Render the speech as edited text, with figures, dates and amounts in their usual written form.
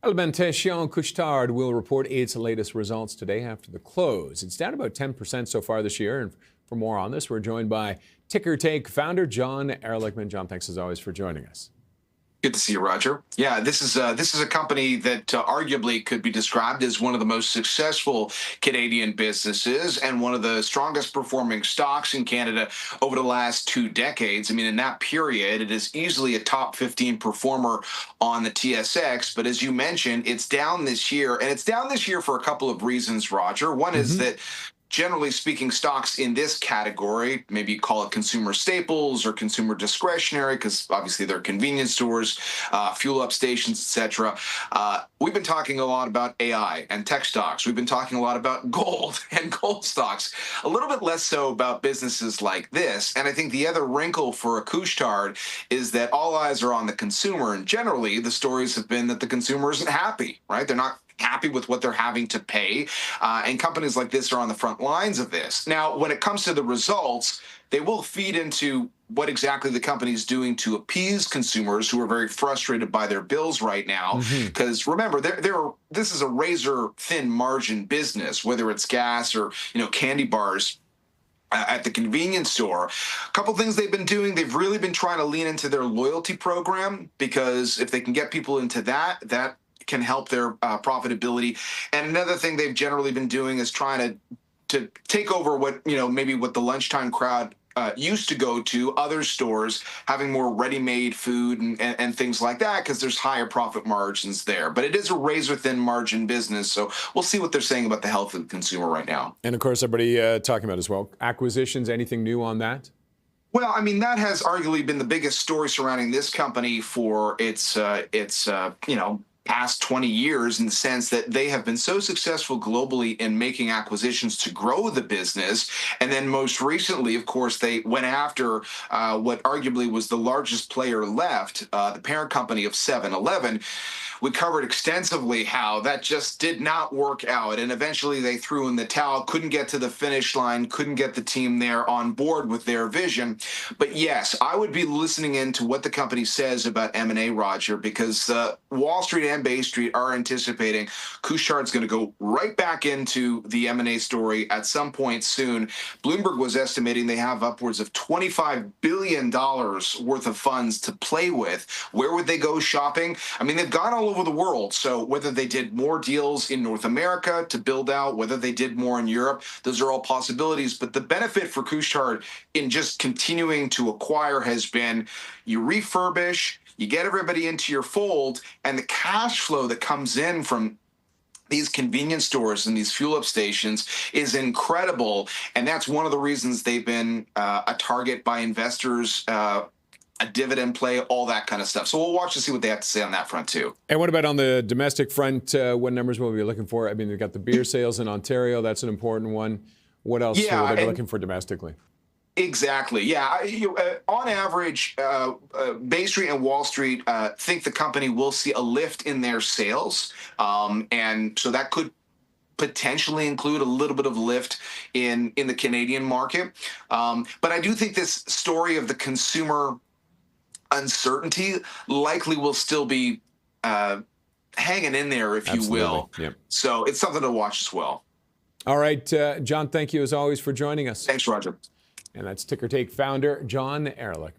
Alimentation Couche-Tard will report its latest results today after the close. It's down about 10% so far this year. And for more on this, we're joined by Ticker Take founder Jon Erlichman. Jon, thanks as always for joining us. Good to see you, Roger. Yeah, this is a company that arguably could be described as one of the most successful Canadian businesses and one of the strongest performing stocks in Canada over the last 2 decades. I mean, in that period, it is easily a top 15 performer on the TSX. But as you mentioned, it's down this year, and it's down this year for a couple of reasons, Roger. One is that generally speaking, stocks in this category, maybe call it consumer staples or consumer discretionary, because obviously they're convenience stores, fuel up stations, etc. We've been talking a lot about AI and tech stocks. We've been talking a lot about gold and gold stocks, a little bit less so about businesses like this. And I think the other wrinkle for a Couche-Tard is that all eyes are on the consumer. And generally, the stories have been that the consumer isn't happy, right? They're not happy with what they're having to pay. And companies like this are on the front lines of this. Now, when it comes to the results, they will feed into what exactly the company is doing to appease consumers who are very frustrated by their bills right now. Because remember, this is a razor-thin margin business, whether it's gas or candy bars at the convenience store. A couple things they've been doing. They've really been trying to lean into their loyalty program, because if they can get people into that can help their profitability. And another thing they've generally been doing is trying to take over what maybe what the lunchtime crowd used to go to, other stores, having more ready-made food and things like that, because there's higher profit margins there. But it is a razor-thin margin business, so we'll see what they're saying about the health of the consumer right now. And of course, everybody talking about as well, acquisitions, anything new on that? Well, I mean, that has arguably been the biggest story surrounding this company for its past 20 years, in the sense that they have been so successful globally in making acquisitions to grow the business. And then most recently, of course, they went after what arguably was the largest player left, the parent company of 7-Eleven. We covered extensively how that just did not work out. And eventually they threw in the towel, couldn't get to the finish line, couldn't get the team there on board with their vision. But yes, I would be listening in to what the company says about M&A, Roger, because Wall Street and Bay Street are anticipating Couche-Tard's going to go right back into the M&A story at some point soon. Bloomberg was estimating they have upwards of $25 billion worth of funds to play with. Where would they go shopping? I mean, they've gone all over the world. So whether they did more deals in North America to build out, whether they did more in Europe, those are all possibilities. But the benefit for Couche-Tard in just continuing to acquire has been you refurbish, you get everybody into your fold, and the cash flow that comes in from these convenience stores and these fuel up stations is incredible. And that's one of the reasons they've been a target by investors, a dividend play, all that kind of stuff. So we'll watch to see what they have to say on that front too. And what about on the domestic front? What numbers will we be looking for? I mean, they've got the beer sales in Ontario. That's an important one. What else are they looking for domestically? Exactly. Yeah. On average, Bay Street and Wall Street think the company will see a lift in their sales. And so that could potentially include a little bit of lift in the Canadian market. But I do think this story of the consumer uncertainty likely will still be hanging in there, if you will. Yep. So it's something to watch as well. All right, Jon, thank you as always for joining us. Thanks, Roger. And that's Ticker Take founder Jon Erlichman.